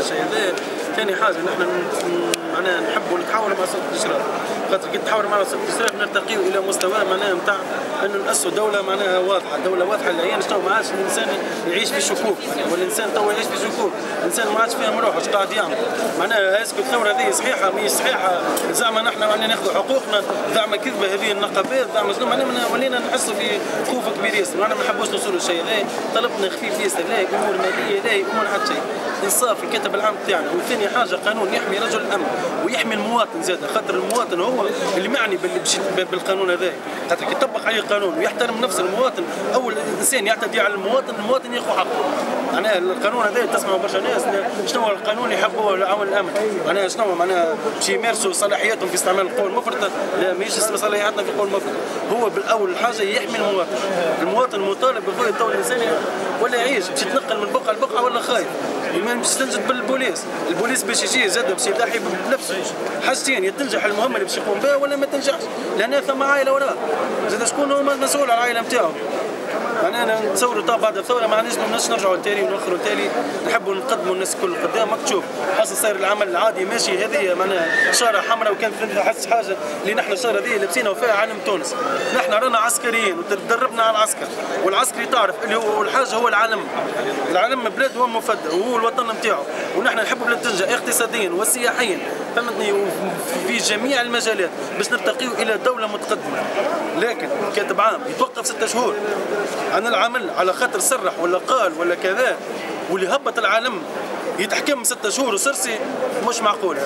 الشيء هذا. ثاني حاجه نحن معناها نحبوا نتحاوروا مع سلطه الاشراف، خاطر كي نتحاوروا مع سلطه الاشراف نرتقيوا الى مستوى معناها نتاع انه نأسسوا دوله معناها واضحه، دوله واضحه للعيان. شنو ما عادش الانسان يعيش في شكوك، والانسان توا يعيش في شكوك، الانسان ما عادش فاهم روحه اش قاعد يعمل. معناها اسكو الثوره هذه صحيحه مش صحيحه، زعما نحن ناخذوا حقوقنا، زعما كذبه هذه النقابات، زعما شنو معناها ولينا نحسوا في خوف كبير ياسر. انا ما نحبوش نوصلوا للشيء هذا، طلبنا خفيف ياسر، لا امور ماليه لا امور حتى شيء، انصاف الكاتب العام تاعنا. وثاني حاجه قانون يحمي رجل الامن ويحمي المواطن زاد، خاطر المواطن هو اللي معني بالقانون هذا، خاطر كي يطبق عليه القانون ويحترم نفس المواطن، اول الانسان يعتدي على المواطن ياخذ حقه. معناها القانون هذا تسمعوا برشا ناس شنو هو القانون يحبوا عون الامن، معناها شنو معناها باش يمارسوا صلاحياتهم في استعمال القوى المفرطه، لا ماهيش صلاحياتنا في القوى المفرطه. هو بالاول حاجه يحمي المواطن مطالب بخويا تو الانسان ولا يعيش باش يتنقل من بقعه لبقعه ولا خايف، ما باش تنجد البوليس باش يجي زاد باش يضحي بنفسه. حاجتين، يا تنجح المهمه اللي باش يقوم بها ولا ما تنجحش، لان ثم عائله وراء، زاد شكون هو مسؤول على العائله نتاعو. انا نتصوروا طبعا بعد الثوره ما عندناش نرجعوا لتالي ونوخروا تالي، نحبوا نقدموا الناس الكل قدام. ماك تشوف حاصل صاير العمل العادي ماشي، هذه معناها اشاره حمراء، وكانت حس حاجه اللي نحن الشاره هذه لابسينها وفيها علم تونس. نحن رانا عسكريين وتدربنا على العسكر، والعسكري تعرف اللي هو الحاجه هو العلم بلاد هو مفدى وهو الوطن نتاعو، ونحن نحبوا بلاد تنجح اقتصاديا وسياحيا، فهمتني، في جميع المجالات باش نرتقيوا الى دوله متقدمه. لكن كاتب عام يتوقف 6 شهور عن العمل على خاطر سرح ولا قال ولا كذا، واللي هبط العالم يتحكم 6 شهور وسرسي، مش معقول.